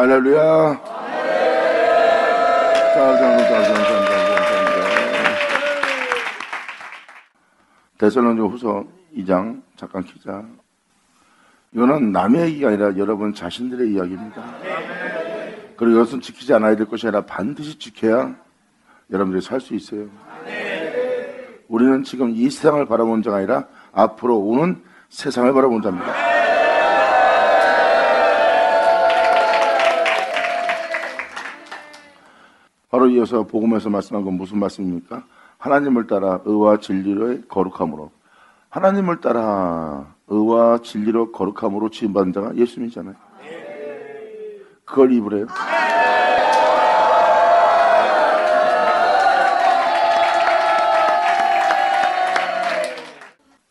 할렐루야. 데살로니가 후서 2장 잠깐 키자. 이거는 남의 얘기가 아니라 여러분 자신들의 이야기입니다. 그리고 이것은 지키지 않아야 될 것이 아니라 반드시 지켜야 여러분들이 살 수 있어요. 우리는 지금 이 세상을 바라보는 자가 아니라 앞으로 오는 세상을 바라보는 자입니다. 바로 이어서 복음에서 말씀한 건 무슨 말씀입니까? 하나님을 따라 의와 진리로의 거룩함으로, 하나님을 따라 의와 진리로 거룩함으로 지음받은 자가 예수님이잖아요. 그걸 입으래요.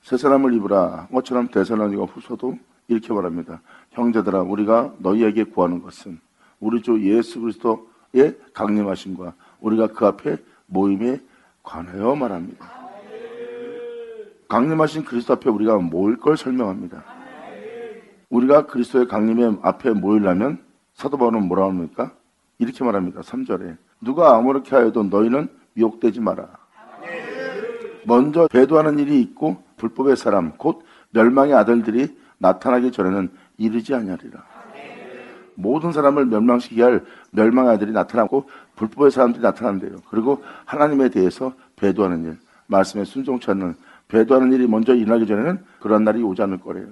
새 사람을 입으라 한 것처럼 데살로니가 후서도 이렇게 말합니다. 형제들아, 우리가 너희에게 구하는 것은 우리 주 예수 그리스도의 강림하심과 우리가 그 앞에 모임에 관하여 말합니다. 강림하신 그리스도 앞에 우리가 모일 걸 설명합니다. 우리가 그리스도의 강림의 앞에 모이려면 사도 바울은 뭐라 합니까? 이렇게 말합니다. 3절에 누가 아무렇게 하여도 너희는 미혹되지 마라. 먼저 배도하는 일이 있고 불법의 사람 곧 멸망의 아들들이 나타나기 전에는 이르지 아니하리라. 모든 사람을 멸망시키게 할 멸망의 아들이 나타나고 불법의 사람들이 나타난대요. 그리고 하나님에 대해서 배도하는 일, 말씀에 순종치 않는 배도하는 일이 먼저 일어나기 전에는 그런 날이 오지 않을 거래요.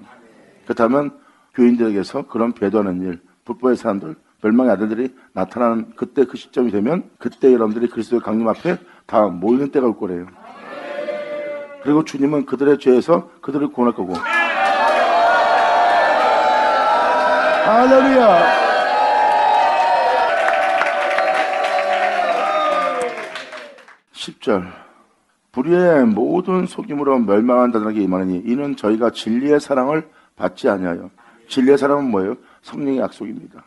그렇다면 교인들에게서 그런 배도하는 일, 불법의 사람들, 멸망의 아들들이 나타나는 그때 그 시점이 되면 그때 여러분들이 그리스도의 강림 앞에 다 모이는 때가 올 거래요. 그리고 주님은 그들의 죄에서 그들을 구원할 거고. 할렐루야. (10절) 불의의 모든 속임으로 멸망한 자들에게 임하느니 이는 저희가 진리의 사랑을 받지 아니하여. 진리의 사랑은 뭐예요? 성령의 약속입니다.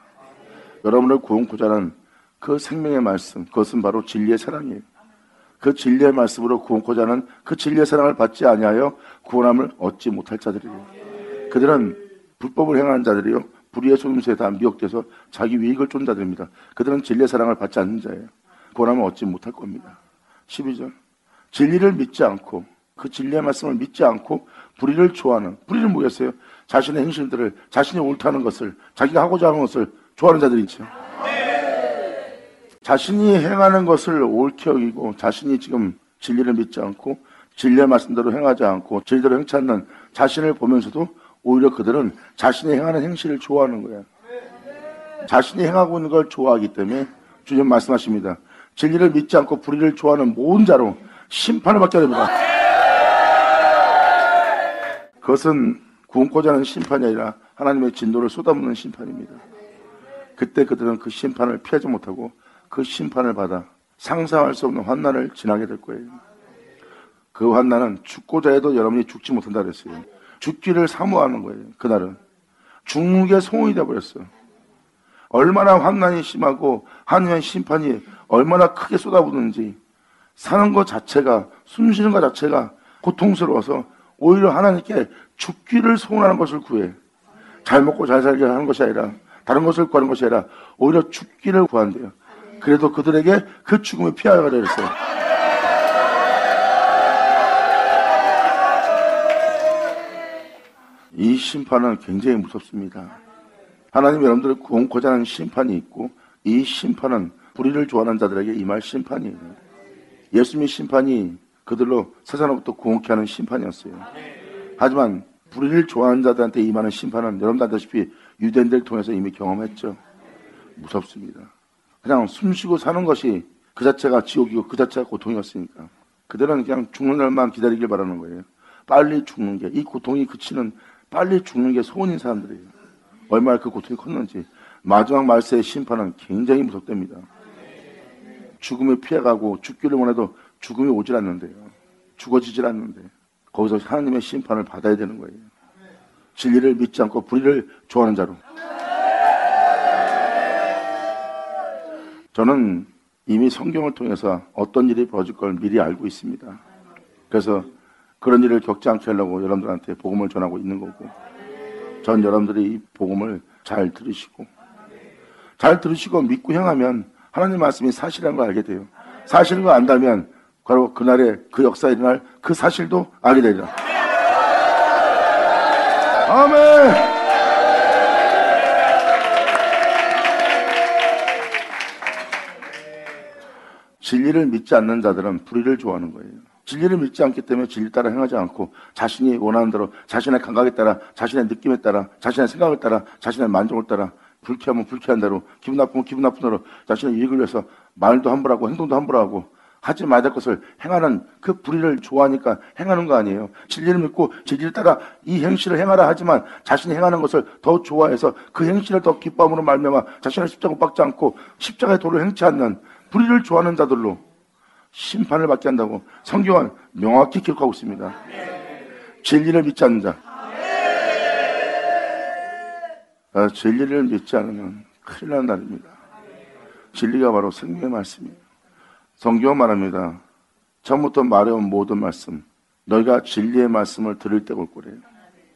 여러분을 구원코자 하는 그 생명의 말씀, 그것은 바로 진리의 사랑이에요. 그 진리의 말씀으로 구원코자 하는 그 진리의 사랑을 받지 아니하여 구원함을 얻지 못할 자들이에요. 그들은 불법을 행하는 자들이요, 불의의 속임수에 다 미혹돼서 자기 유익을 쫓는 자들입니다. 그들은 진리의 사랑을 받지 않는 자예요. 구원함을 얻지 못할 겁니다. 12절 진리를 믿지 않고 그 진리의 말씀을 믿지 않고 불의를 좋아하는, 불의는 뭐겠어요? 자신의 행실들을, 자신이 옳다는 것을, 자기가 하고자 하는 것을 좋아하는 자들이 있죠. 자신이 행하는 것을 옳게 여기고 자신이 지금 진리를 믿지 않고 진리의 말씀대로 행하지 않고 진리대로 행치 않는 자신을 보면서도 오히려 그들은 자신이 행하는 행실을 좋아하는 거예요. 자신이 행하고 있는 걸 좋아하기 때문에 주님 말씀하십니다. 진리를 믿지 않고 불의를 좋아하는 모든 자로 심판을 받게 됩니다. 그것은 구원코자 하는 심판이 아니라 하나님의 진노를 쏟아붓는 심판입니다. 그때 그들은 그 심판을 피하지 못하고 그 심판을 받아 상상할 수 없는 환난을 지나게 될 거예요. 그 환난은 죽고자 해도 여러분이 죽지 못한다 그랬어요. 죽기를 사모하는 거예요. 그날은 죽는 게 소원이 되어버렸어요. 얼마나 환난이 심하고 하나님의 심판이 얼마나 크게 쏟아붓는지, 사는 것 자체가, 숨 쉬는 것 자체가 고통스러워서 오히려 하나님께 죽기를 소원하는 것을 구해. 잘 먹고 잘 살게 하는 것이 아니라, 다른 것을 구하는 것이 아니라 오히려 죽기를 구한대요. 그래도 그들에게 그 죽음을 피하여 가려 했어요. 이 심판은 굉장히 무섭습니다. 하나님 여러분들을 구원코자 하는 심판이 있고, 이 심판은 불의를 좋아하는 자들에게 임할 심판이에요. 예수님의 심판이 그들로 세상으로부터 구원케 하는 심판이었어요. 하지만 불의를 좋아하는 자들한테 임하는 심판은 여러분도 알다시피 유대인들을 통해서 이미 경험했죠. 무섭습니다. 그냥 숨쉬고 사는 것이 그 자체가 지옥이고 그 자체가 고통이었으니까 그들은 그냥 죽는 날만 기다리길 바라는 거예요. 빨리 죽는 게, 이 고통이 그치는 빨리 죽는 게 소원인 사람들이에요. 얼마나 그 고통이 컸는지. 마지막 말세의 심판은 굉장히 무섭답니다. 죽음을 피해가고 죽기를 원해도 죽음이 오질 않는데요. 죽어지질 않는데 거기서 하나님의 심판을 받아야 되는 거예요. 진리를 믿지 않고 불의를 좋아하는 자로. 저는 이미 성경을 통해서 어떤 일이 벌어질 걸 미리 알고 있습니다. 그래서 그런 일을 겪지 않게 하려고 여러분들한테 복음을 전하고 있는 거고, 전 여러분들이 이 복음을 잘 들으시고 잘 들으시고 믿고 행하면 하나님 말씀이 사실이라는 걸 알게 돼요. 사실인 걸 안다면 바로 그날에 그 역사에 일어날 그 사실도 알게 되리라. 아멘. 진리를 믿지 않는 자들은 불의를 좋아하는 거예요. 진리를 믿지 않기 때문에 진리 따라 행하지 않고 자신이 원하는 대로 자신의 감각에 따라 자신의 느낌에 따라 자신의 생각을 따라 자신의 만족을 따라 불쾌하면 불쾌한 대로 기분 나쁘면 기분 나쁜 대로 자신의 이익을 위해서 말도 함부로 하고 행동도 함부로 하고 하지 말아야 될 것을 행하는 그 불의를 좋아하니까 행하는 거 아니에요. 진리를 믿고 진리를 따라 이 행실을 행하라 하지만 자신이 행하는 것을 더 좋아해서 그 행실을 더 기뻐함으로 말미암아 자신의 십자가 못 박지 않고 십자가의 도를 행치 않는 불의를 좋아하는 자들로 심판을 받게 한다고 성경은 명확히 기록하고 있습니다. 진리를 믿지 않는 자. 진리를 믿지 않으면 큰일 나는 날입니다. 진리가 바로 생명의 말씀이에요. 성경은 말합니다. 처음부터 말해온 모든 말씀, 너희가 진리의 말씀을 들을 때 올 거래요.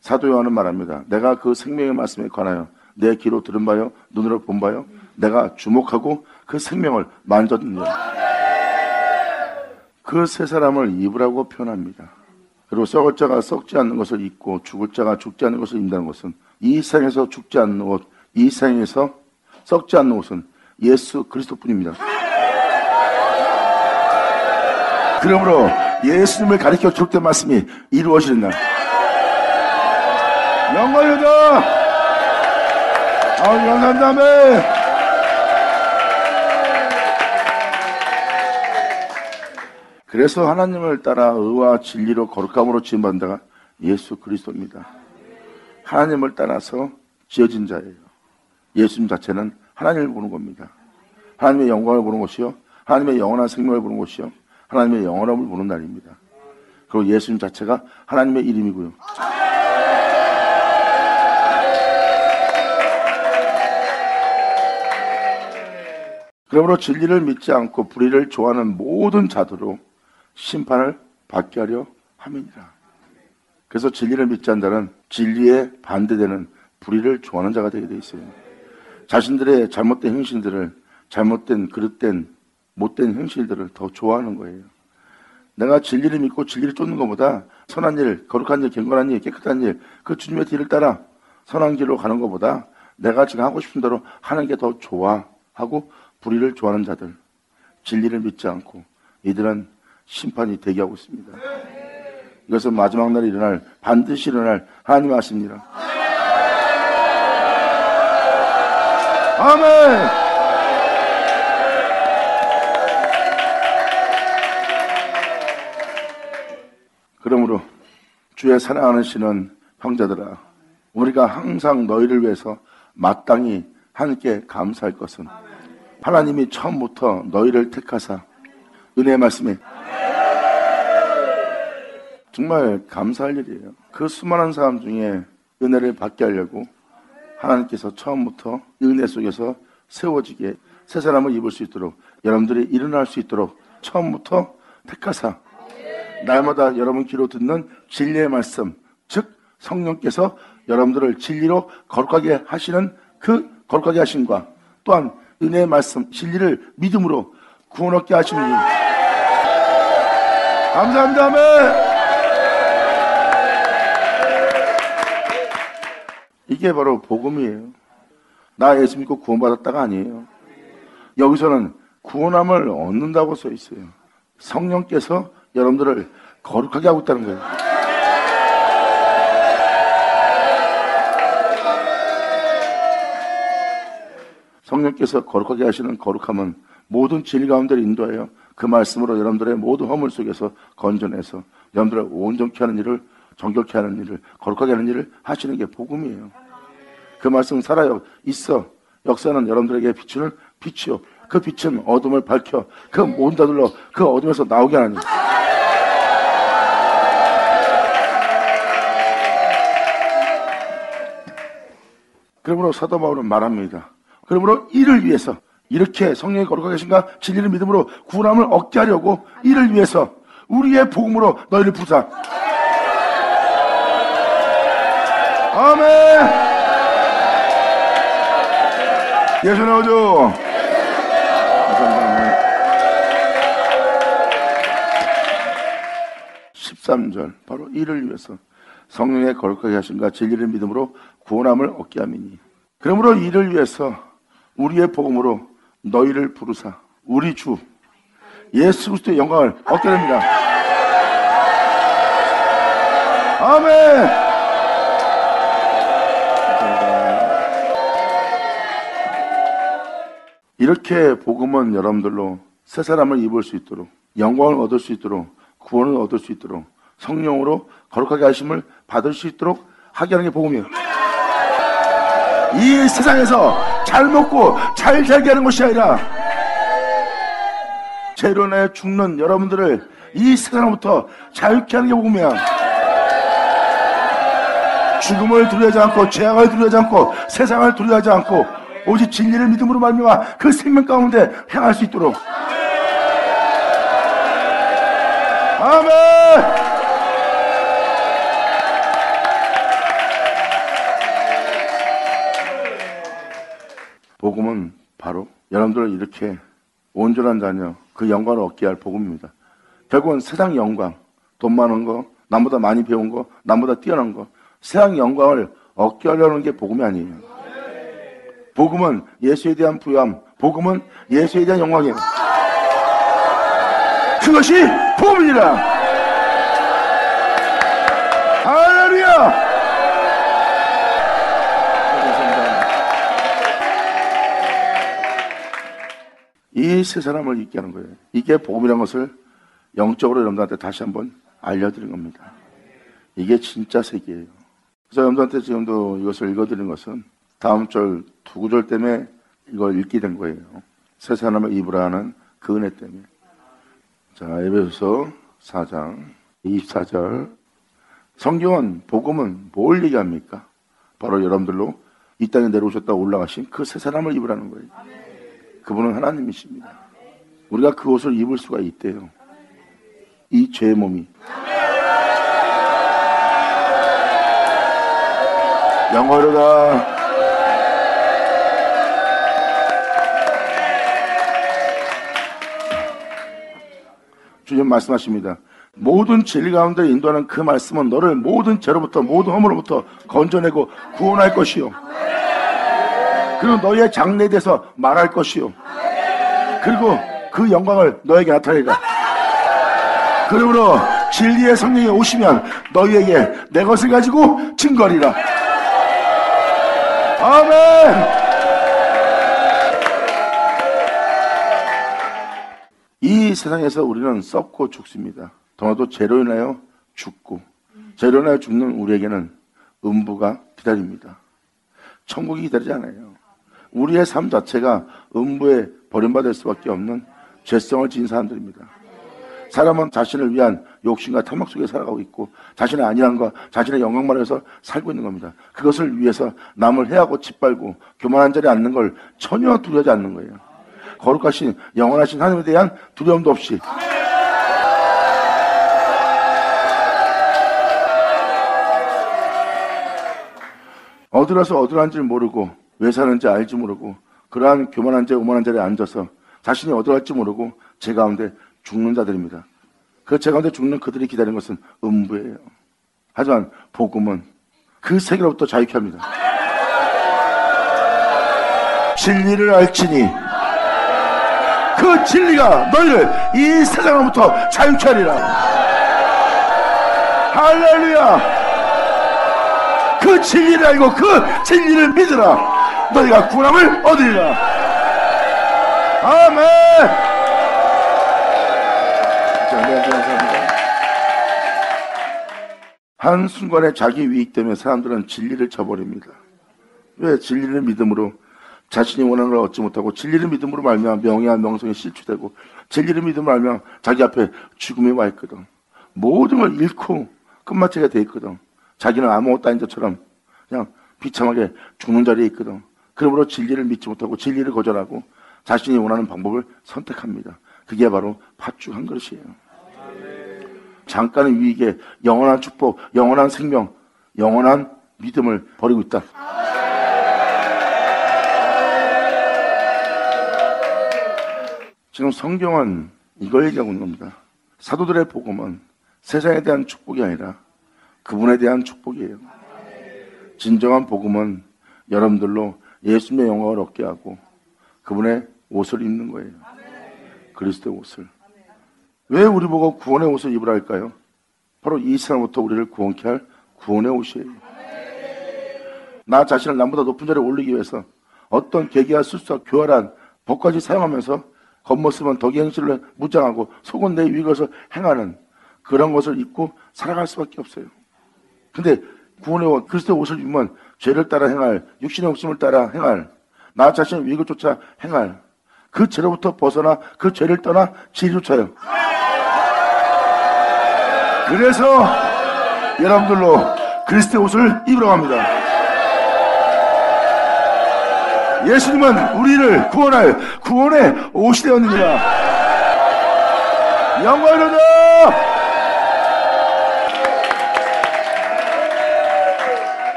사도 요한은 말합니다. 내가 그 생명의 말씀에 관하여 내 귀로 들은 바요, 눈으로 본 바요, 내가 주목하고 그 생명을 만졌느니라. 그 세 사람을 입으라고 표현합니다. 그리고 썩을 자가 썩지 않는 것을 입고 죽을 자가 죽지 않는 것을 입는다는 것은 이 세상에서 죽지 않는 옷, 이 세상에서 썩지 않는 옷은 예수 그리스도뿐입니다. 그러므로 예수님을 가리켜 기록된 말씀이 이루어지는 날. 영광이다. 감사합니다. 그래서 하나님을 따라 의와 진리로 거룩함으로 지음받은 자가 예수 그리스도입니다. 하나님을 따라서 지어진 자예요. 예수님 자체는 하나님을 보는 겁니다. 하나님의 영광을 보는 곳이요, 하나님의 영원한 생명을 보는 곳이요, 하나님의 영원함을 보는 날입니다. 그리고 예수님 자체가 하나님의 이름이고요. 그러므로 진리를 믿지 않고 불의를 좋아하는 모든 자들로 심판을 받게 하려 함이니라. 그래서 진리를 믿지 않는 자는 진리에 반대되는 불의를 좋아하는 자가 되게 돼 있어요. 자신들의 잘못된 행실들을, 잘못된 그릇된 못된 행실들을 더 좋아하는 거예요. 내가 진리를 믿고 진리를 쫓는 것보다 선한 일, 거룩한 일, 경건한 일, 깨끗한 일, 그 주님의 뒤를 따라 선한 길로 가는 것보다 내가 지금 하고 싶은 대로 하는 게 더 좋아 하고 불의를 좋아하는 자들, 진리를 믿지 않고 이들은 심판이 대기하고 있습니다. 이것은 마지막 날에 일어날, 반드시 일어날 하나님의 말씀입니다. 아멘. 그러므로 주의 사랑하는 신은 형제들아, 우리가 항상 너희를 위해서 마땅히 하나님께 감사할 것은 하나님이 처음부터 너희를 택하사 은혜의 말씀에 정말 감사할 일이에요. 그 수많은 사람 중에 은혜를 받게 하려고 하나님께서 처음부터 은혜 속에서 세워지게 새 사람을 입을 수 있도록 여러분들이 일어날 수 있도록 처음부터 택하사 날마다 여러분 귀로 듣는 진리의 말씀, 즉 성령께서 여러분들을 진리로 거룩하게 하시는 그 거룩하게 하심과 또한 은혜의 말씀, 진리를 믿음으로 구원 얻게 하시는 일. 감사합니다. 아멘. 이게 바로 복음이에요. 나 예수 믿고 구원받았다가 아니에요. 여기서는 구원함을 얻는다고 써 있어요. 성령께서 여러분들을 거룩하게 하고 있다는 거예요. 성령께서 거룩하게 하시는 거룩함은 모든 진리 가운데 인도하여 그 말씀으로 여러분들의 모든 허물 속에서 건져내서 여러분들을 온전케 하는 일을, 정결케 하는 일을, 거룩하게 하는 일을 하시는 게 복음이에요. 그 말씀은 살아요. 있어. 역사는 여러분들에게 비추는 빛이요. 그 빛은 어둠을 밝혀 그 모든 자들로 그 어둠에서 나오게 하는 일. 그러므로 사도 바울은 말합니다. 그러므로 이를 위해서 이렇게 성령이 거룩하게 하신가 진리를 믿음으로 구원함을 얻게 하려고 이를 위해서 우리의 복음으로 너희를 부사. 아멘. 예수 나오죠? 감사합니다. 13절 바로 이를 위해서 성령의 거룩하게 하심과 진리를 믿음으로 구원함을 얻게 함이니 그러므로 이를 위해서 우리의 복음으로 너희를 부르사 우리 주 예수 그리스도의 영광을 얻게 됩니다. 아멘. 이렇게 복음은 여러분들로 새 사람을 입을 수 있도록 영광을 얻을 수 있도록 구원을 얻을 수 있도록 성령으로 거룩하게 하심을 받을 수 있도록 하게 하는 게 복음이에요. 이 세상에서 잘 먹고 잘 살게 하는 것이 아니라 죄로 인하여 죽는 여러분들을 이 세상으로부터 자유케 하는 게 복음이야. 죽음을 두려워하지 않고 죄악을 두려워하지 않고 세상을 두려워하지 않고 오직 진리를 믿음으로 말미암아 그 생명 가운데 행할 수 있도록. 아멘. 복음은 바로 여러분들을 이렇게 온전한 자녀 그 영광을 얻게 할 복음입니다. 결국은 세상 영광, 돈 많은 거, 남보다 많이 배운 거, 남보다 뛰어난 거, 세상 영광을 얻게 하려는 게 복음이 아니에요. 복음은 예수에 대한 부여함, 복음은 예수에 대한 영광이에요. 그것이 복음이니라. 할렐루야. 이 세 사람을 잊게 하는 거예요. 이게 복음이라는 것을 영적으로 여러분들한테 다시 한번 알려드린 겁니다. 이게 진짜 세계예요. 그래서 여러분들한테 지금도 이것을 읽어드린 것은 다음 절 두 구절 때문에 이걸 읽게 된 거예요. 세 사람을 입으라 하는 그 은혜 때문에. 자, 에베소서 4장 24절. 성경은 복음은 뭘 얘기합니까? 바로 여러분들로 이 땅에 내려오셨다 올라가신 그 세 사람을 입으라는 거예요. 그분은 하나님이십니다. 우리가 그 옷을 입을 수가 있대요. 이 죄의 몸이. 영어로다. 주님 말씀하십니다. 모든 진리 가운데 인도하는 그 말씀은 너를 모든 죄로부터 모든 허물로부터 건져내고 구원할 것이요. 그리고 너희의 장래에 대해서 말할 것이요. 그리고 그 영광을 너에게 나타내리라. 그러므로 진리의 성령이 오시면 너희에게 내 것을 가지고 증거하리라. 아멘. 이 세상에서 우리는 썩고 죽습니다. 더나도 죄로 인하여 죽고 죄로 인하여 죽는 우리에게는 음부가 기다립니다. 천국이 기다리지 않아요. 우리의 삶 자체가 음부에 버림받을 수밖에 없는 죄성을 지닌 사람들입니다. 사람은 자신을 위한 욕심과 탐욕 속에 살아가고 있고 자신의 안일함과 자신의 영광만 위해서 살고 있는 겁니다. 그것을 위해서 남을 해하고 짓밟고 교만한 자리에 앉는 걸 전혀 두려워하지 않는 거예요. 거룩하신 영원하신 하나님에 대한 두려움도 없이 어디라서 어디란지를 모르고 왜 사는지 알지 모르고 그러한 교만한 자 오만한 자리에 앉아서 자신이 어디 갈지 모르고 제 가운데 죽는 자들입니다. 그 제 가운데 죽는 그들이 기다리는 것은 음부예요. 하지만 복음은 그 세계로부터 자유케 합니다. 진리를 알지니 그 진리가 너희를 이 세상으로부터 자유케 하리라. 할렐루야. 그 진리를 알고 그 진리를 믿으라. 너희가 구원함을 얻으리라. 아멘. 한순간에 자기 위익 때문에 사람들은 진리를 저버립니다. 왜? 진리를 믿음으로 자신이 원하는 걸 얻지 못하고 진리를 믿음으로 말미암아 명예와 명성이 실추되고 진리를 믿음으로 말미암아 자기 앞에 죽음이 와 있거든. 모든 걸 잃고 끝마치게 돼 있거든. 자기는 아무것도 아닌 것처럼 그냥 비참하게 죽는 자리에 있거든. 그러므로 진리를 믿지 못하고 진리를 거절하고 자신이 원하는 방법을 선택합니다. 그게 바로 팥죽 한 그릇이에요. 잠깐의 유익에 영원한 축복, 영원한 생명, 영원한 믿음을 버리고 있다. 지금 성경은 이걸 얘기하고 있는 겁니다. 사도들의 복음은 세상에 대한 축복이 아니라 그분에 대한 축복이에요. 진정한 복음은 여러분들로 예수님의 영광을 얻게 하고 그분의 옷을 입는 거예요. 그리스도의 옷을. 왜 우리 보고 구원의 옷을 입으라 할까요? 바로 이 세상부터 우리를 구원케 할 구원의 옷이에요. 나 자신을 남보다 높은 자리에 올리기 위해서 어떤 계기와 실수와 교활한 법까지 사용하면서 겉모습은 덕이 행실을 무장하고 속은 내 위에 것을 행하는 그런 것을 입고 살아갈 수밖에 없어요. 근데 구원의 옷, 그리스도의 옷을 입으면 죄를 따라 행할, 육신의 욕심을 따라 행할, 나 자신의 위익을 쫓아 행할 그 죄로부터 벗어나 그 죄를 떠나 진리를 쫓아요. 그래서 여러분들로 그리스도의 옷을 입으라고 합니다. 예수님은 우리를 구원할 구원의 옷이 되었느니라. 영광을 얻어!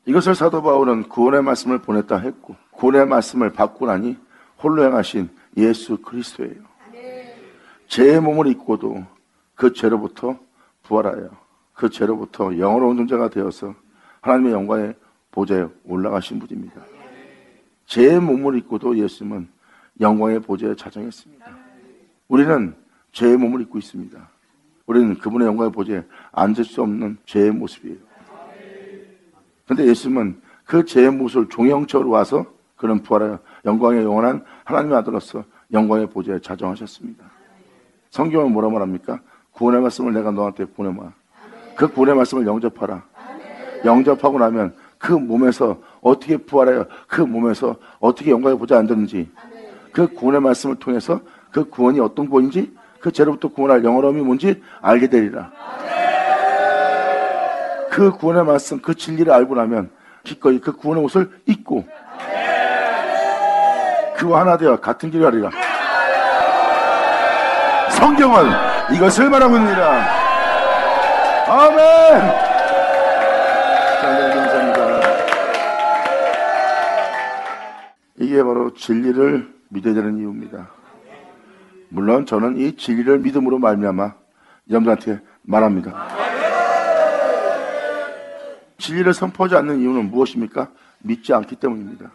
이것을 사도 바울은 구원의 말씀을 보냈다 했고 구원의 말씀을 받고 나니 홀로 행하신 예수 그리스도예요. 죄의 몸을 입고도 그 죄로부터 부활하여 그 죄로부터 영원한 존재가 되어서 하나님의 영광의 보좌에 올라가신 분입니다. 죄의 몸을 입고도 예수님은 영광의 보좌에 자정했습니다. 우리는 죄의 몸을 입고 있습니다. 우리는 그분의 영광의 보좌에 앉을 수 없는 죄의 모습이에요. 그런데 예수님은 그 죄의 모습을 종의 형체로 와서 그는 부활하여 영광의 영원한 하나님의 아들로서 영광의 보좌에 자정하셨습니다. 성경은 뭐라 말합니까? 구원의 말씀을 내가 너한테 보내마. 그 구원의 말씀을 영접하라. 영접하고 나면 그 몸에서 어떻게 부활하여 그 몸에서 어떻게 영광의 보좌에 앉았는지 그 구원의 말씀을 통해서 그 구원이 어떤 구원인지 그 죄로부터 구원할 영원함이 뭔지 알게 되리라. 그 구원의 말씀, 그 진리를 알고 나면 기꺼이 그 구원의 옷을 입고 그와 하나 되어 같은 길을 가리라. 성경은 이것을 말하고 있느니라. 아멘. 감사합니다. 이게 바로 진리를 믿어야 되는 이유입니다. 물론 저는 이 진리를 믿음으로 말미암아 여러분들한테 말합니다. 진리를 선포하지 않는 이유는 무엇입니까? 믿지 않기 때문입니다.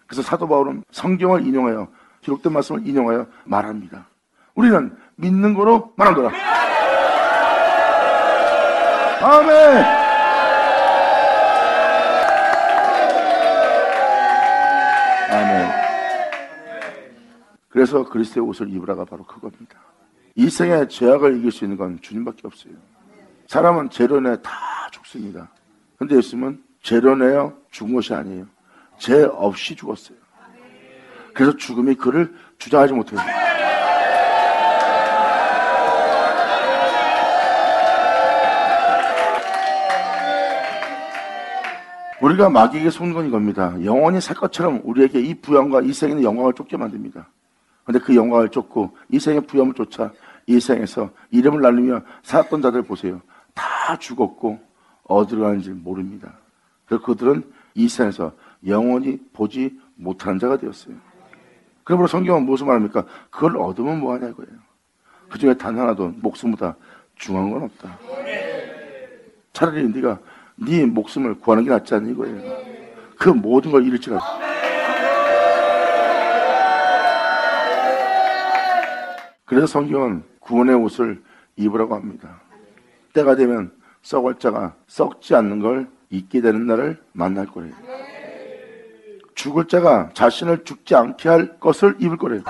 그래서 사도 바울은 성경을 인용하여 기록된 말씀을 인용하여 말합니다. 우리는 믿는 거로 말한 거라. 아멘. 아멘. 그래서 그리스도의 옷을 입으라가 바로 그겁니다. 이 생의 죄악을 이길 수 있는 건 주님밖에 없어요. 사람은 죄로 인해 다 죽습니다. 그런데 예수님은 죄로 인하여 죽은 것이 아니에요. 죄 없이 죽었어요. 그래서 죽음이 그를 주장하지 못해요. 우리가 마귀에게 속는 건 이겁니다. 영원히 살 것처럼 우리에게 이 부영과 이 생의 영광을 쫓게 만듭니다. 그런데 그 영광을 쫓고 이 생의 부영을 쫓아 이 생에서 이름을 날리며 살았던 자들 보세요. 다 죽었고 어디로 가는지 모릅니다. 그래서 그들은 이 생에서 영원히 보지 못하는 자가 되었어요. 그러므로 성경은 무엇을 말합니까? 그걸 얻으면 뭐하냐 이거예요. 그 중에 단 하나도 목숨보다 중요한 건 없다. 차라리 네가 네 목숨을 구하는 게 낫지 않니 이거예요. 그 모든 걸 잃을지라도. 그래서 성경은 구원의 옷을 입으라고 합니다. 때가 되면 썩을 자가 썩지 않는 걸 잊게 되는 날을 만날 거래요. 죽을 자가 자신을 죽지 않게 할 것을 입을 거래요.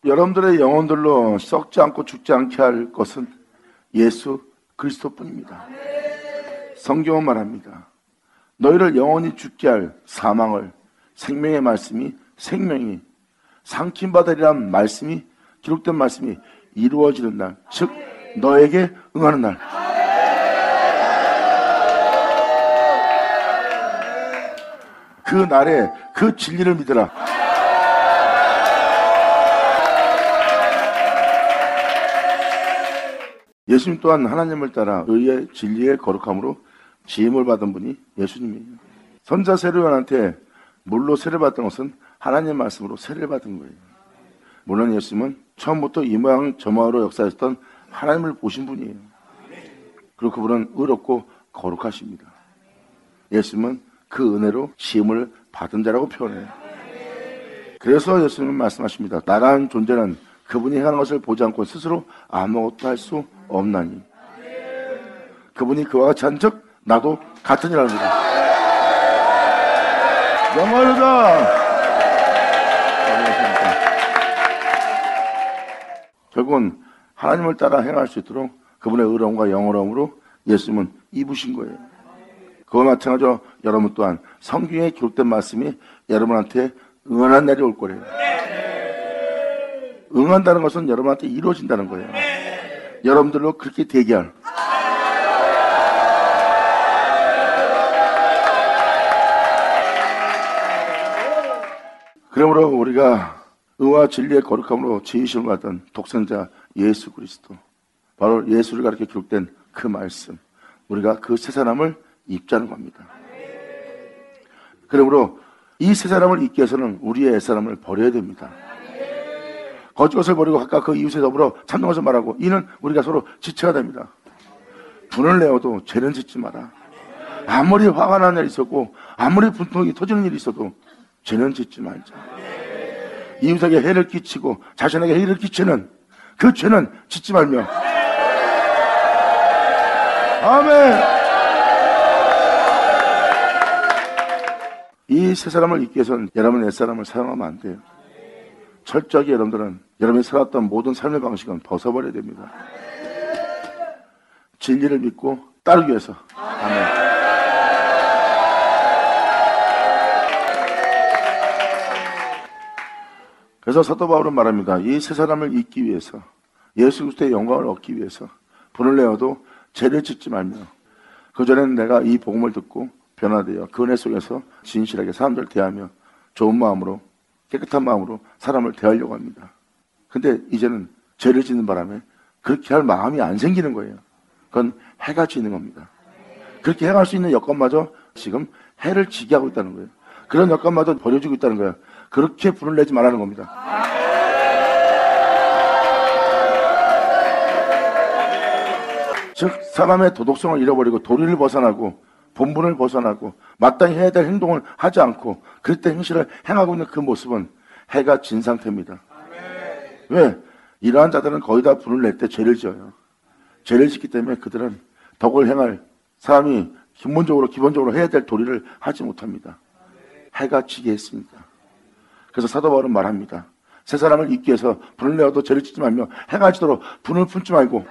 여러분들의 영혼들로 썩지 않고 죽지 않게 할 것은 예수 그리스도뿐입니다. 성경은 말합니다. 너희를 영원히 죽게 할 사망을 생명의 말씀이 생명이 삼킴받으리란 말씀이 기록된 말씀이 이루어지는 날, 즉 너에게 응하는 날. 그 날에 그 진리를 믿으라. 예수님 또한 하나님을 따라 의의 진리의 거룩함으로 지음을 받은 분이 예수님이에요. 선자 세례요한한테 물로 세례받은 것은 하나님의 말씀으로 세례를 받은 거예요. 물론 예수님은 처음부터 이 모양 저 모양으로 역사했던 하나님을 보신 분이에요. 그리고 그분은 의롭고 거룩하십니다. 예수님은 그 은혜로 지음을 받은 자라고 표현해요. 그래서 예수님은 말씀하십니다. 나라는 존재는 그분이 행하는 것을 보지 않고 스스로 아무것도 할 수 없나니 그분이 그와 같이 한 적 나도 같으니라는 거죠. 영광이다. 결국은 하나님을 따라 행할 수 있도록 그분의 의로움과 영어로움으로 예수님은 입으신 거예요. 그와 마찬가지로 여러분 또한 성경에 기록된 말씀이 여러분한테 응하는 날이 올 거예요. 응한다는 것은 여러분한테 이루어진다는 거예요. 여러분들로 그렇게 대기할. 그러므로 우리가 의와 진리의 거룩함으로 지으심을 받은 독생자 예수 그리스도, 바로 예수를 가르쳐 기록된 그 말씀, 우리가 그 새 사람을 입자는 겁니다. 그러므로 이 새 사람을 입기 위해서는 우리의 옛 사람을 버려야 됩니다. 거짓것을 버리고 각각 그 이웃에 더불어 참된 것을 말하고 이는 우리가 서로 지체가 됩니다. 분을 내어도 죄는 짓지 마라. 아무리 화가 나는 일이 있었고 아무리 분통이 터지는 일이 있어도 죄는 짓지 말자. 이웃에게 해를 끼치고 자신에게 해를 끼치는 그 죄는 짓지 말며. 아멘. 이 세 사람을 잊기 위해서는 여러분 옛 사람을 사용하면 안 돼요. 철저하게 여러분들은 여러분이 살았던 모든 삶의 방식은 벗어버려야 됩니다. 진리를 믿고 따르기 위해서. 아멘. 그래서 사도 바울은 말합니다. 이 세 사람을 잊기 위해서, 예수 그리스도의 영광을 얻기 위해서 분을 내어도 죄를 짓지 말며, 그전에는 내가 이 복음을 듣고 변화되어 그 은혜 속에서 진실하게 사람들을 대하며 좋은 마음으로, 깨끗한 마음으로 사람을 대하려고 합니다. 근데 이제는 죄를 짓는 바람에 그렇게 할 마음이 안 생기는 거예요. 그건 해가 지는 겁니다. 그렇게 행할 수 있는 여건마저 지금 해를 지게 하고 있다는 거예요. 그런 여건마저 버려주고 있다는 거예요. 그렇게 분을 내지 말라는 겁니다. 즉 사람의 도덕성을 잃어버리고 도리를 벗어나고 본분을 벗어나고 마땅히 해야 될 행동을 하지 않고 그때 행실을 행하고 있는 그 모습은 해가 진 상태입니다. 왜? 이러한 자들은 거의 다 분을 낼 때 죄를 지어요. 죄를 짓기 때문에 그들은 덕을 행할 사람이 기본적으로 해야 될 도리를 하지 못합니다. 해가 지게 했으니까. 그래서 사도 바울은 말합니다. 새 사람을 잊기 위해서 분을 내어도 죄를 짓지 말며 해가 지도록 분을 품지 말고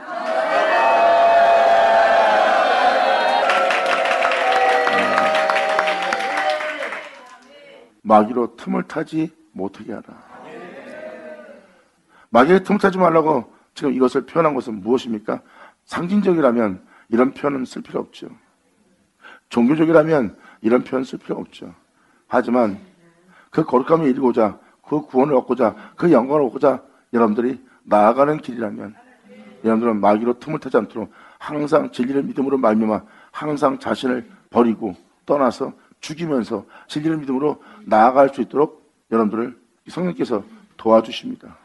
마귀로 틈을 타지 못하게 하라. 마귀의 틈을 타지 말라고 지금 이것을 표현한 것은 무엇입니까? 상징적이라면 이런 표현은 쓸 필요 없죠. 종교적이라면 이런 표현 쓸 필요 없죠. 하지만 그 거룩함을 이루고자, 그 구원을 얻고자, 그 영광을 얻고자 여러분들이 나아가는 길이라면 여러분들은 마귀로 틈을 타지 않도록 항상 진리를 믿음으로 말미암아 항상 자신을 버리고 떠나서 죽이면서 진리를 믿음으로 나아갈 수 있도록 여러분들을 성령께서 도와주십니다.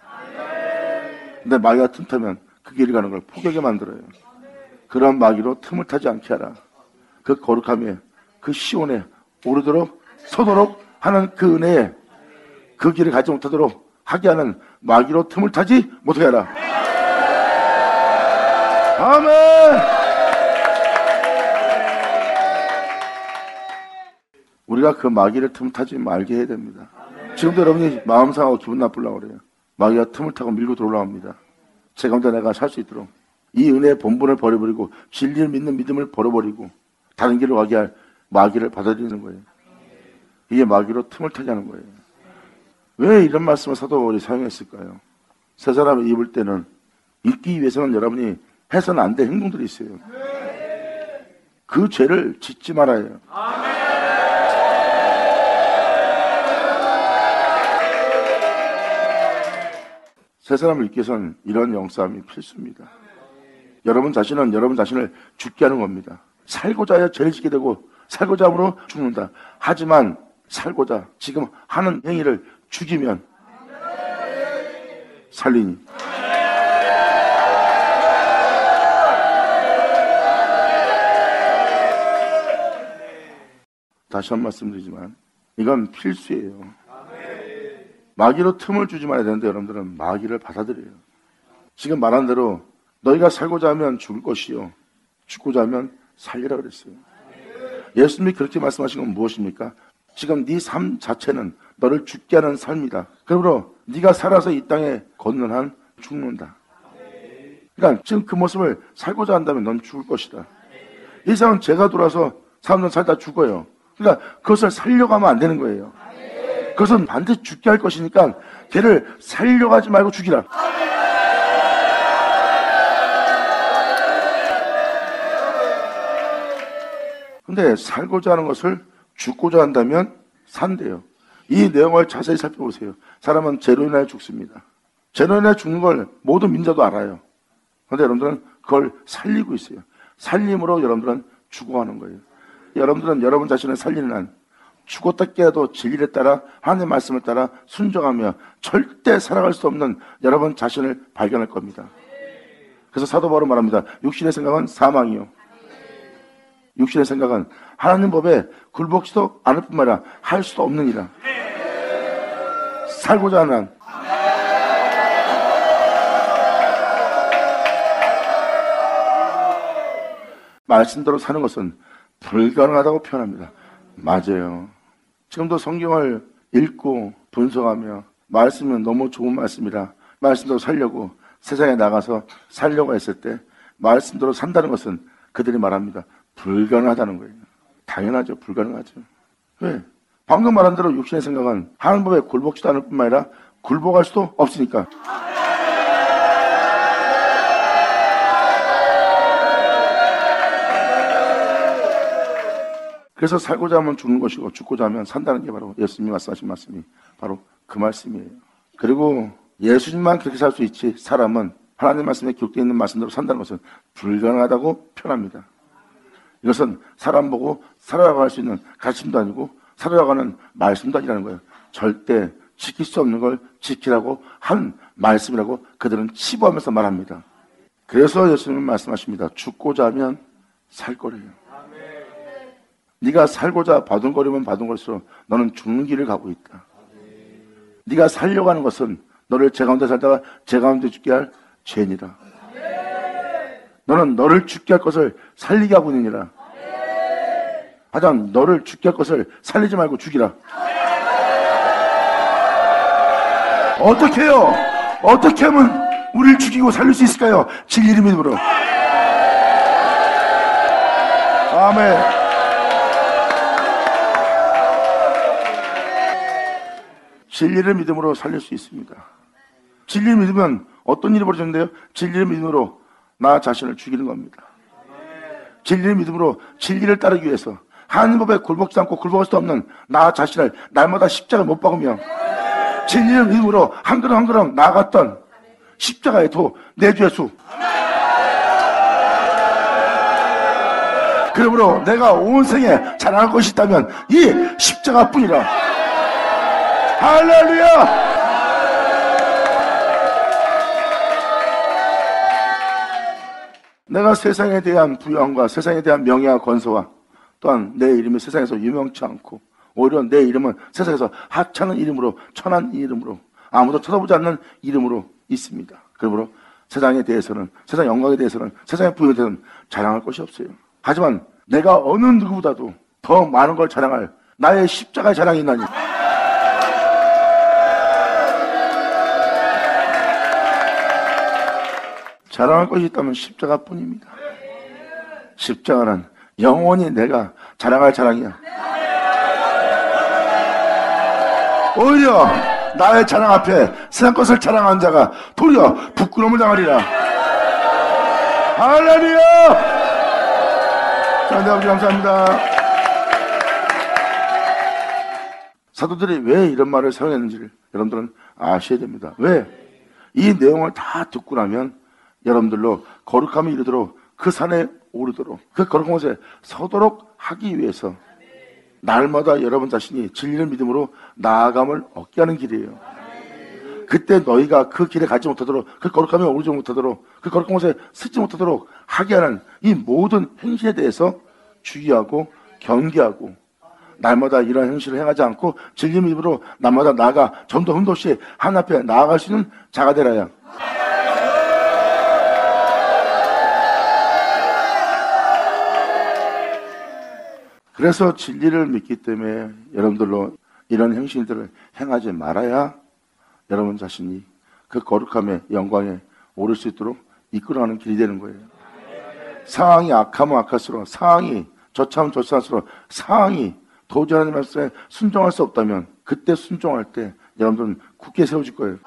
근데 마귀가 틈 타면 그 길을 가는 걸 포기하게 만들어요. 그런 마귀로 틈을 타지 않게 하라. 그 거룩함에, 그 시온에 오르도록 서도록 하는 그 은혜에 그 길을 가지 못하도록 하게 하는 마귀로 틈을 타지 못하게 하라. 아멘. 우리가 그 마귀를 틈을 타지 말게 해야 됩니다. 지금도 여러분이 마음 상하고 기분 나쁘려고 그래요. 마귀가 틈을 타고 밀고 들어올라옵니다. 제 가운데 내가 살 수 있도록 이 은혜의 본분을 버려버리고 진리를 믿는 믿음을 버려버리고 다른 길로 가게 할 마귀를 받아들이는 거예요. 이게 마귀로 틈을 타게 하는 거예요. 왜 이런 말씀을 사도 바울이 사용했을까요? 새 사람을 입을 때는 입기 위해서는 여러분이 해서는 안 될 행동들이 있어요. 그 죄를 짓지 말아야 해요. 새 사람을 입기 위해서는 이런 영싸움이 필수입니다. 여러분 자신은 여러분 자신을 죽게 하는 겁니다. 살고자 하여 죄를 짓게 되고 살고자 함으로 죽는다. 하지만 살고자 지금 하는 행위를 죽이면 살리니. 다시 한 말씀드리지만 이건 필수예요. 마귀로 틈을 주지 말아야 되는데 여러분들은 마귀를 받아들여요. 지금 말한 대로 너희가 살고자 하면 죽을 것이요 죽고자 하면 살리라 그랬어요. 예수님이 그렇게 말씀하신 건 무엇입니까? 지금 네 삶 자체는 너를 죽게 하는 삶이다. 그러므로 네가 살아서 이 땅에 걷는 한 죽는다. 그러니까 지금 그 모습을 살고자 한다면 넌 죽을 것이다. 이 세상은 죄가 돌아서 사람들은 살다 죽어요. 그러니까 그것을 살려고 하면 안 되는 거예요. 그것은 반드시 죽게 할 것이니까 걔를 살려고 하지 말고 죽이라. 근데 살고자 하는 것을 죽고자 한다면 산대요. 이 내용을 자세히 살펴보세요. 사람은 죄로 인하여 죽습니다. 죄로 인하여 죽는 걸 모든 민자도 알아요. 그런데 여러분들은 그걸 살리고 있어요. 살림으로 여러분들은 죽어가는 거예요. 여러분들은 여러분 자신을 살리는 한 죽었다 깨어도 진리를 따라 하나님의 말씀을 따라 순종하며 절대 살아갈 수 없는 여러분 자신을 발견할 겁니다. 그래서 사도 바울은 말합니다. 육신의 생각은 사망이요 육신의 생각은 하나님 법에 굴복지도 않을 뿐만 아니라 할 수도 없는 일이라. 살고자 하는 한 말씀대로 사는 것은 불가능하다고 표현합니다. 맞아요. 지금도 성경을 읽고 분석하며 말씀은 너무 좋은 말씀이라 말씀대로 살려고 세상에 나가서 살려고 했을 때 말씀대로 산다는 것은 그들이 말합니다. 불가능하다는 거예요. 당연하죠. 불가능하죠. 왜? 방금 말한 대로 육신의 생각은 하나님 법에 굴복지도 않을 뿐만 아니라 굴복할 수도 없으니까. 그래서 살고자 하면 죽는 것이고 죽고자 하면 산다는 게 바로 예수님이 말씀하신 말씀이 바로 그 말씀이에요. 그리고 예수님만 그렇게 살 수 있지 사람은 하나님 말씀에 기록되어 있는 말씀대로 산다는 것은 불가능하다고 표현합니다. 이것은 사람 보고 살아가갈 수 있는 가르침도 아니고 살아가는 말씀도 아니라는 거예요. 절대 지킬 수 없는 걸 지키라고 한 말씀이라고 그들은 치부하면서 말합니다. 그래서 예수님은 말씀하십니다. 죽고자 하면 살 거래요. 네가 살고자 바둥거리면 바둥거릴수록 너는 죽는 길을 가고 있다. 네가 살려고 하는 것은 너를 제 가운데 살다가 제 가운데 죽게 할 죄니라. 너는 너를 죽게 할 것을 살리게 하고 있느니라. 하여간 너를 죽게 할 것을 살리지 말고 죽이라. 어떻게 해요? 어떻게 하면 우리를 죽이고 살릴 수 있을까요? 진리를 믿음으로. 아멘. 진리를 믿음으로 살릴 수 있습니다. 진리를 믿으면 어떤 일이 벌어졌는데요? 진리를 믿음으로 나 자신을 죽이는 겁니다. 진리를 믿음으로 진리를 따르기 위해서 하나님 법에 굴복지 않고 굴복할 수 없는 나 자신을 날마다 십자가에 못 박으며 진리를 믿음으로 한 걸음 한 걸음 나아갔던 십자가의 도 내 주의 수. 그러므로 내가 온 생에 자랑할 것이 있다면 이 십자가뿐이라. 할렐루야! 내가 세상에 대한 부유함과 세상에 대한 명예와 권세와 또한 내 이름이 세상에서 유명치 않고 오히려 내 이름은 세상에서 하찮은 이름으로 천한 이름으로 아무도 쳐다보지 않는 이름으로 있습니다. 그러므로 세상에 대해서는 세상 영광에 대해서는 세상의 부유에 대해서는 자랑할 것이 없어요. 하지만 내가 어느 누구보다도 더 많은 걸 자랑할 나의 십자가의 자랑이 있나니 자랑할 것이 있다면 십자가뿐입니다. 십자가는 영원히 내가 자랑할 자랑이야. 오히려 나의 자랑 앞에 세상 것을 자랑한 자가 도리어 부끄러움을 당하리라. 할렐루야! 하나님 아버지 감사합니다. 사도들이 왜 이런 말을 사용했는지를 여러분들은 아셔야 됩니다. 왜? 이 내용을 다 듣고 나면 여러분들로 거룩함이 이르도록 그 산에 오르도록 그 거룩한 곳에 서도록 하기 위해서 날마다 여러분 자신이 진리를 믿음으로 나아감을 얻게 하는 길이에요. 그때 너희가 그 길에 가지 못하도록, 그 거룩함에 오르지 못하도록, 그 거룩한 곳에 서지 못하도록 하게 하는 이 모든 행실에 대해서 주의하고 경계하고 날마다 이런 행실을 행하지 않고 진리 믿음으로 날마다 나아가 점도 흠도 없이 하나님 앞에 나아갈 수 있는 자가 되라야. 그래서 진리를 믿기 때문에 여러분들로 이런 행실들을 행하지 말아야 여러분 자신이 그 거룩함의 영광에 오를 수 있도록 이끌어가는 길이 되는 거예요. 상황이 악하면 악할수록, 상황이 저차면 저차할수록, 상황이 도저히 하나님 말씀에 순종할 수 없다면 그때 순종할 때 여러분들은 굳게 세워질 거예요.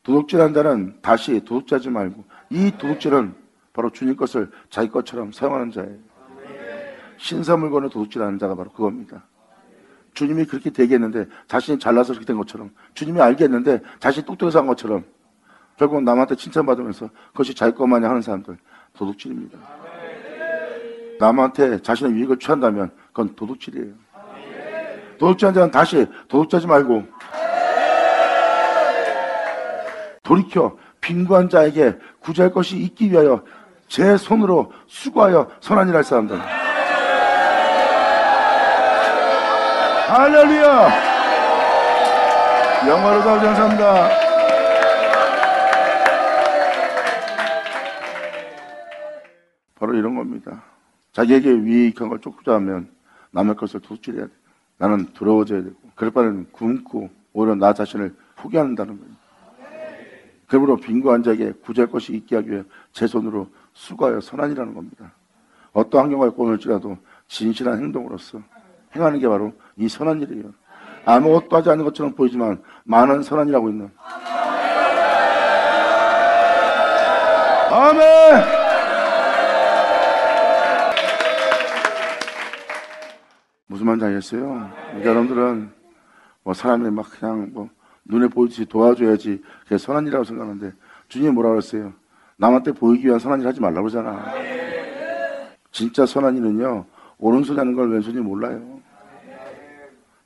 도둑질한 자는 다시 도둑질하지 말고 이 도둑질은 바로 주님 것을 자기 것처럼 사용하는 자예요. 신사 물건을 도둑질하는 자가 바로 그겁니다. 주님이 그렇게 되게 했는데 자신이 잘나서 그렇게 된 것처럼, 주님이 알겠는데 자신이 똑똑해서 한 것처럼 결국은 남한테 칭찬받으면서 그것이 자기 것마냥 하는 사람들, 도둑질입니다. 남한테 자신의 유익을 취한다면 그건 도둑질이에요. 도둑질한 자는 다시 도둑질하지 말고 돌이켜 빈구한 자에게 구제할 것이 있기 위하여 제 손으로 수고하여 선한 일 할 사람들. 할렐루야! 영화로도 아버지 감사합니다. 바로 이런 겁니다. 자기에게 유익한 걸 쫓고자 하면 남의 것을 도둑질해야 돼. 나는 두려워져야 되고 그럴 바에는 굶고 오히려 나 자신을 포기한다는 거예요. 그러므로 빈구한 자에게 구제할 것이 있게 하기 위해 제 손으로 수고하여 선한이라는 겁니다. 어떠한 경우가 오늘지라도 진실한 행동으로서 행하는 게 바로 이 선한 일이에요. 아무것도 하지 않는 것처럼 보이지만 많은 선한 일하고 있는. 아멘! 무슨 말인지 알겠어요? 여러분들은 뭐 사람이 막 그냥 뭐 눈에 보이듯이 도와줘야지 그게 선한 일이라고 생각하는데 주님이 뭐라고 그랬어요? 남한테 보이기 위한 선한 일 하지 말라고 그러잖아. 진짜 선한 일은요, 오른손이 하는 걸 왼손이 몰라요.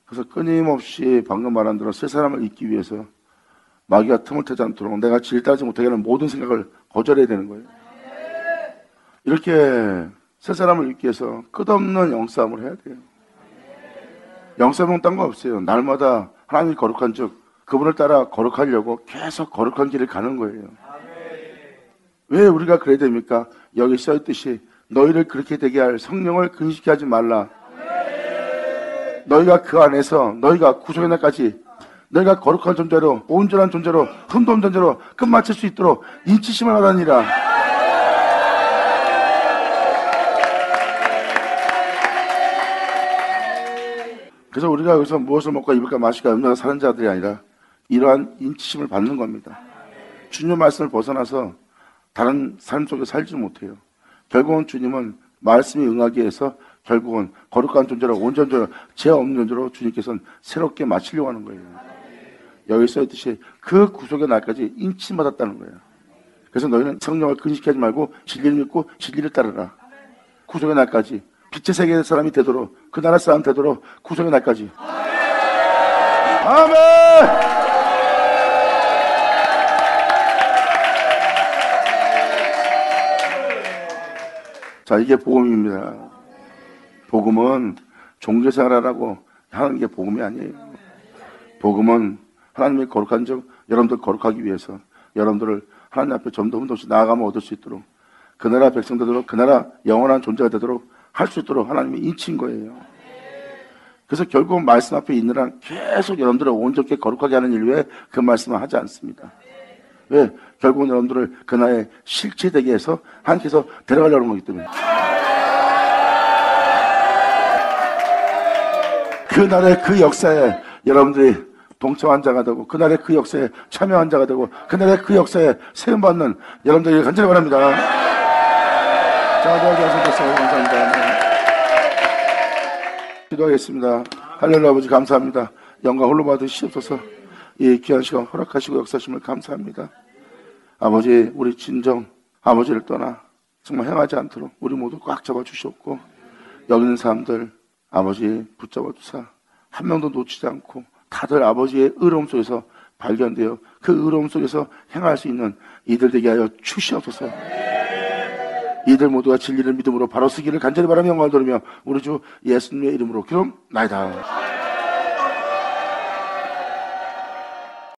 그래서 끊임없이 방금 말한 대로 세 사람을 잊기 위해서 마귀가 틈을 타지 않도록 내가 질타하지 못하게 하는 모든 생각을 거절해야 되는 거예요. 이렇게 세 사람을 잊기 위해서 끝없는 영싸움을 해야 돼요. 영싸움은 딴 거 없어요. 날마다 하나님이 거룩한 즉 그분을 따라 거룩하려고 계속 거룩한 길을 가는 거예요. 왜 우리가 그래야 됩니까? 여기 써있듯이 너희를 그렇게 되게 할 성령을 근심케 하지 말라. 너희가 그 안에서 너희가 구속의 날까지 너희가 거룩한 존재로 온전한 존재로 흠도 없는 존재로 끝마칠 수 있도록 인치심을 하다니라. 그래서 우리가 여기서 무엇을 먹고 입을까 마실까 음료가 사는 자들이 아니라 이러한 인치심을 받는 겁니다. 주님의 말씀을 벗어나서 다른 삶 속에 살지 못해요. 결국은 주님은 말씀이 응하기 위해서 결국은 거룩한 존재로 온전한 존재로 죄 없는 존재로 주님께서는 새롭게 마치려고 하는 거예요. 여기 써있듯이 그 구속의 날까지 인침받았다는 거예요. 그래서 너희는 성령을 근심하지 말고 진리를 믿고 진리를 따르라. 구속의 날까지 빛의 세계의 사람이 되도록 그 나라 사람 되도록 구속의 날까지. 아멘! 자, 이게 복음입니다. 복음은 종교생활하라고 하는 게 복음이 아니에요. 복음은 하나님의 거룩한 적 여러분들 거룩하기 위해서 여러분들을 하나님 앞에 점도 흠도 없이 나아가면 얻을 수 있도록 그 나라 백성 되도록 그 나라 영원한 존재가 되도록 할 수 있도록 하나님이 인친 거예요. 그래서 결국 말씀 앞에 있는 한 계속 여러분들을 온전하게 거룩하게 하는 일 외에 그 말씀을 하지 않습니다. 왜? 결국은 여러분들을 그 나라의 실체되게 해서 하나님께서 데려가려고 하는 거기 때문에. 그 나라의 그 역사에 여러분들이 동참한 자가 되고 그 나라의 그 역사에 참여한 자가 되고 그 나라의 그 역사에 세움받는 여러분들에게 간절히 바랍니다. 자, 감사합니다. 기도하겠습니다. 할렐루야. 아버지 감사합니다. 영광 홀로 받으시옵소서. 이 귀한 시간 허락하시고 역사하심을 감사합니다. 아버지, 우리 진정 아버지를 떠나 정말 행하지 않도록 우리 모두 꽉 잡아주셨고, 여기 있는 사람들 아버지 붙잡아 주사 한 명도 놓치지 않고 다들 아버지의 의로움 속에서 발견되어 그 의로움 속에서 행할 수 있는 이들 되게 하여 주시옵소서. 이들 모두가 진리를 믿음으로 바로 서기를 간절히 바라며 영광을 돌리며 우리 주 예수님의 이름으로 기도나이다.